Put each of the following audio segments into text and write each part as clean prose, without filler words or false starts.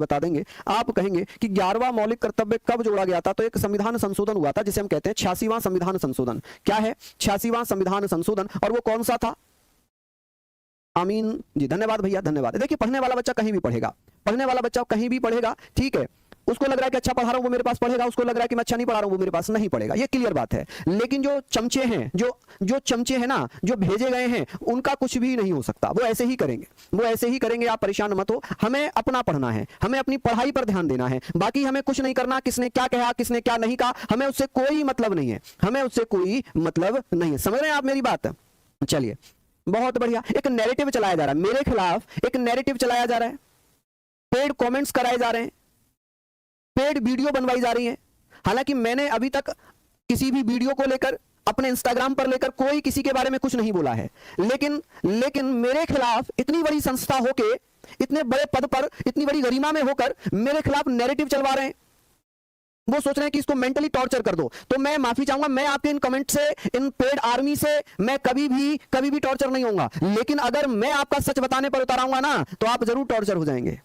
बता देंगे। आप कहेंगे कि 11वां मौलिक कर्तव्य कब जोड़ा गया था? तो एक संविधान संशोधन हुआ था जिसे हम कहते हैं 86वां संविधान संशोधन। क्या है 86वां संविधान संशोधन, और वो कौन सा था? आमीन जी, धन्यवाद भैया, धन्यवाद। देखिए पढ़ने वाला बच्चा कहीं भी पढ़ेगा, पढ़ने वाला बच्चा कहीं भी पढ़ेगा, ठीक है। उसको लग रहा है कि अच्छा पढ़ा रहा हूं वो मेरे पास पढ़ेगा, उसको लग रहा है कि मैं अच्छा नहीं पढ़ा रहा हूं वो मेरे पास नहीं पढ़ेगा, ये क्लियर बात है। लेकिन जो चमचे हैं, जो चमचे हैं ना, जो भेजे गए हैं, उनका कुछ भी नहीं हो सकता, वो ऐसे ही करेंगे, वो ऐसे ही करेंगे। आप परेशान मत हो, हमें अपना पढ़ना है, हमें अपनी पढ़ाई पर ध्यान देना है, बाकी हमें कुछ नहीं करना। किसने क्या कहा, किसने क्या नहीं कहा, हमें उससे कोई मतलब नहीं है, हमें उससे कोई मतलब नहीं है। समझ रहे हैं आप मेरी बात? चलिए बहुत बढ़िया। एक नैरेटिव चलाया जा रहा है मेरे खिलाफ, एक नैरेटिव चलाया जा रहा है, पेड कमेंट्स कराए जा रहे हैं, पेड वीडियो बनवाई जा रही है। हालांकि मैंने अभी तक किसी भी वीडियो को लेकर, अपने इंस्टाग्राम पर लेकर कोई किसी के बारे में कुछ नहीं बोला है, लेकिन मेरे खिलाफ इतनी बड़ी संस्था होके, इतने बड़े पद पर, इतनी बड़ी गरिमा में होकर मेरे खिलाफ नैरेटिव चलवा रहे हैं। वो सोच रहे हैं कि इसको मेंटली टॉर्चर कर दो। तो मैं माफी चाहूंगा, मैं आपके इन कमेंट से, इन पेड आर्मी से मैं कभी भी टॉर्चर नहीं होऊंगा। लेकिन अगर मैं आपका सच बताने पर उतर आऊंगा ना, तो आप जरूर टॉर्चर हो जाएंगे।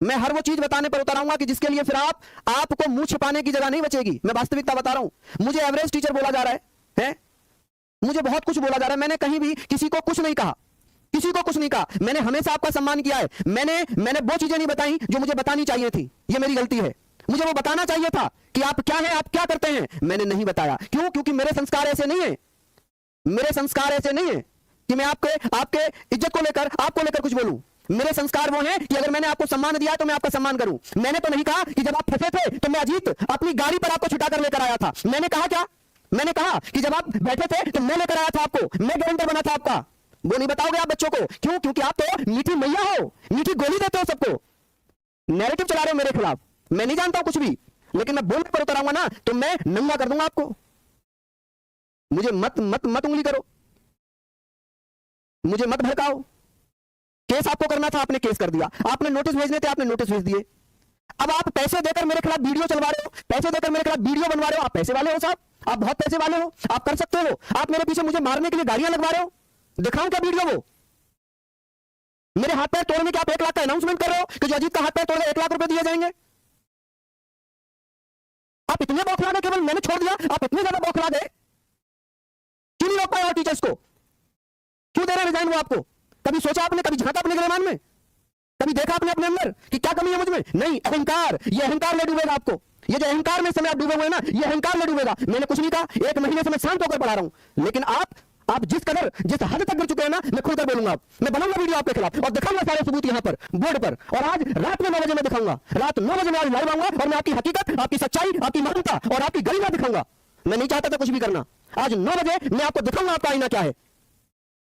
मैं हर वो चीज बताने पर उतर आऊंगा कि जिसके लिए फिर आपको मुंह छिपाने की जगह नहीं बचेगी। मैं वास्तविकता बता रहा हूं। मुझे एवरेज टीचर बोला जा रहा है? मुझे बहुत कुछ बोला जा रहा है। मैंने कहीं भी किसी को कुछ नहीं कहा, किसी को कुछ नहीं कहा। मैंने हमेशा आपका सम्मान किया है। मैंने वो चीजें नहीं बताई जो मुझे बतानी चाहिए थी, ये मेरी गलती है। मुझे वो बताना चाहिए था कि आप क्या हैं, आप क्या करते हैं, मैंने नहीं बताया। क्यों? क्योंकि मेरे संस्कार ऐसे नहीं है, मेरे संस्कार ऐसे नहीं है कि मैं आपके इज्जत को लेकर, आपको लेकर कुछ बोलूं। मेरे संस्कार वो हैं कि अगर मैंने आपको सम्मान दिया तो मैं आपका सम्मान करूं। मैंने तो नहीं कहा कि जब आप फंसे थे तो मैं अजीत अपनी गाड़ी पर आपको छुटाकर लेकर आया था। मैंने कहा क्या? मैंने कहा कि जब आप बैठे थे तो मैं लेकर आया था आपको, मैं गारंटर बना था आपका। वो नहीं बताओगे आप बच्चों को। क्यों? क्योंकि आप तो मीठी मैया हो, मीठी गोली देते हो सबको। नैरेटिव चला रहे हो मेरे खिलाफ। मैं नहीं जानता हूं कुछ भी, लेकिन मैं बोलने पर उतर आऊंगा ना तो मैं नंगा कर दूंगा आपको। मुझे मत मत मत उंगली करो, मुझे मत भड़काओ। केस आपको करना था, आपने केस कर दिया। आपने नोटिस भेजने थे, आपने नोटिस भेज दिए। अब आप पैसे देकर मेरे खिलाफ वीडियो चलवा रहे हो, पैसे देकर मेरे खिलाफ वीडियो बनवा रहे हो। आप पैसे वाले हो साहब, आप बहुत पैसे वाले हो, आप कर सकते हो। आप मेरे पीछे मुझे मारने के लिए गाड़ियां लगवा रहे हो। दिखाऊं क्या वीडियो? वो मेरे हाथ पैर तोड़ने के आप 1 लाख का अनाउंसमेंट कर रहे हो कि जो अजीत का हाथ पैर तोड़े 1 लाख रुपए दिए जाएंगे। आप इतने बौखला गए, केवल मैंने छोड़ दिया, आप इतने ज्यादा बौखला गए। क्यों नहीं रोक पाए और टीचर्स को? क्यों दे रहे रिजाइन वो आपको? कभी सोचा आपने, कभी झांका अपने गिरमान में, कभी देखा आपने अपने अंदर कि क्या कमी है मुझ में? नहीं, अहंकार, ये अहंकार ले डूबेगा आपको। ये जो अहंकार में समय आप डूबे हुए हैं ना, ये अहंकार ले डूबेगा। मैंने कुछ नहीं कहा, 1 महीने से मैं शांत होकर पढ़ा रहा हूं। लेकिन आप जिस हद तक गिर चुके हैं ना, मैं खुलकर बोलूंगा। मैं बनाऊंगा वीडियो आपके खिलाफ और दिखाऊंगा सारे सबूत यहां पर बोर्ड पर। और आज रात में 9 बजे मैं दिखाऊंगा, रात 9 बजे मैं आज लाइव आऊंगा और मैं आपकी हकीकत, आपकी सच्चाई, आपकी महानता और आपकी गरिमा दिखाऊंगा। मैं नहीं चाहता था कुछ भी करना। आज 9 बजे मैं आपको दिखाऊंगा आपका आईना क्या है।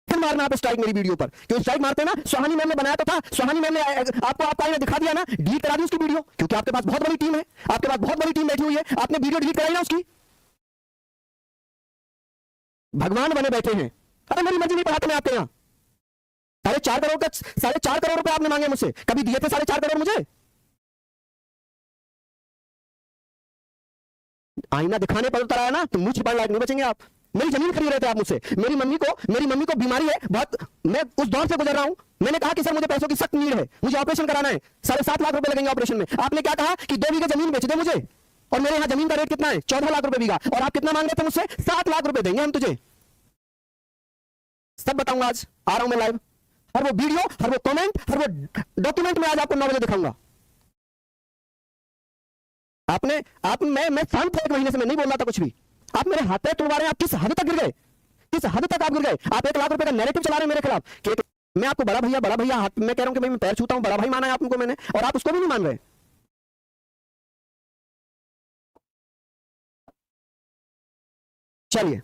फिर मारना आप स्ट्राइक मेरी वीडियो पर। क्यों स्ट्राइक मारते ना? सुहानी मैम ने बनाया तो था, सुहानी मैम ने आपको आपका आईना दिखा दिया ना, डिलीट करा दी उसकी वीडियो। क्योंकि आपके पास बहुत बड़ी टीम है, आपके पास बहुत बड़ी टीम बैठी हुई है, आपने वीडियो डिलीट कराई ना उसकी। भगवान बने बैठे हैं। अरे मेरी मर्जी नहीं पढ़ाते मैं आपके यहां। 4.5 करोड़ रुपए आपने मांगे मुझसे, कभी दिए थे 4.5 करोड़ मुझे? आईना दिखाने पर उतर आया ना तो मुंह छिपाने लायक नहीं बचेंगे आप। मेरी जमीन खरीद रहे थे आप मुझसे। मेरी मम्मी को बीमारी है बहुत, मैं उस दौर से गुजर रहा हूं। मैंने कहा कि सर मुझे पैसों की सख्त नीड है, मुझे ऑपरेशन कराना है, 7.5 लाख रुपए लगेंगे ऑपरेशन में। आपने क्या कहा कि 2 बीघे जमीन बेच दे मुझे। और मेरे यहां जमीन का रेट कितना है? 14 लाख रुपए बीघा। और आप कितना मांग रहे थे मुझसे? 7 लाख रुपए देंगे हम तुझे। सब बताऊंगा आज, आ रहा हूं मैं लाइव। हर वो वीडियो, हर वो कमेंट, हर वो डॉक्यूमेंट मैं आज आपको 9 बजे दिखाऊंगा। मैं शांत था 1 महीने से, मैं नहीं बोल रहा था कुछ भी। आप मेरे हाथ पैर तोड़वा रहे हैं। आप किस हद तक गिर गए? किस हद तक आप गिर गए? आप 1 लाख रुपए का नैरेटिव चला रहे हैं मेरे खिलाफ कि मैं आपको बड़ा भैया हाथ, मैं कह रहा हूं कि भाई मैं पैर छूता हूं, बड़ा भाई माना है आपको मैंने, और आप उसको भी नहीं मान रहे। चलिए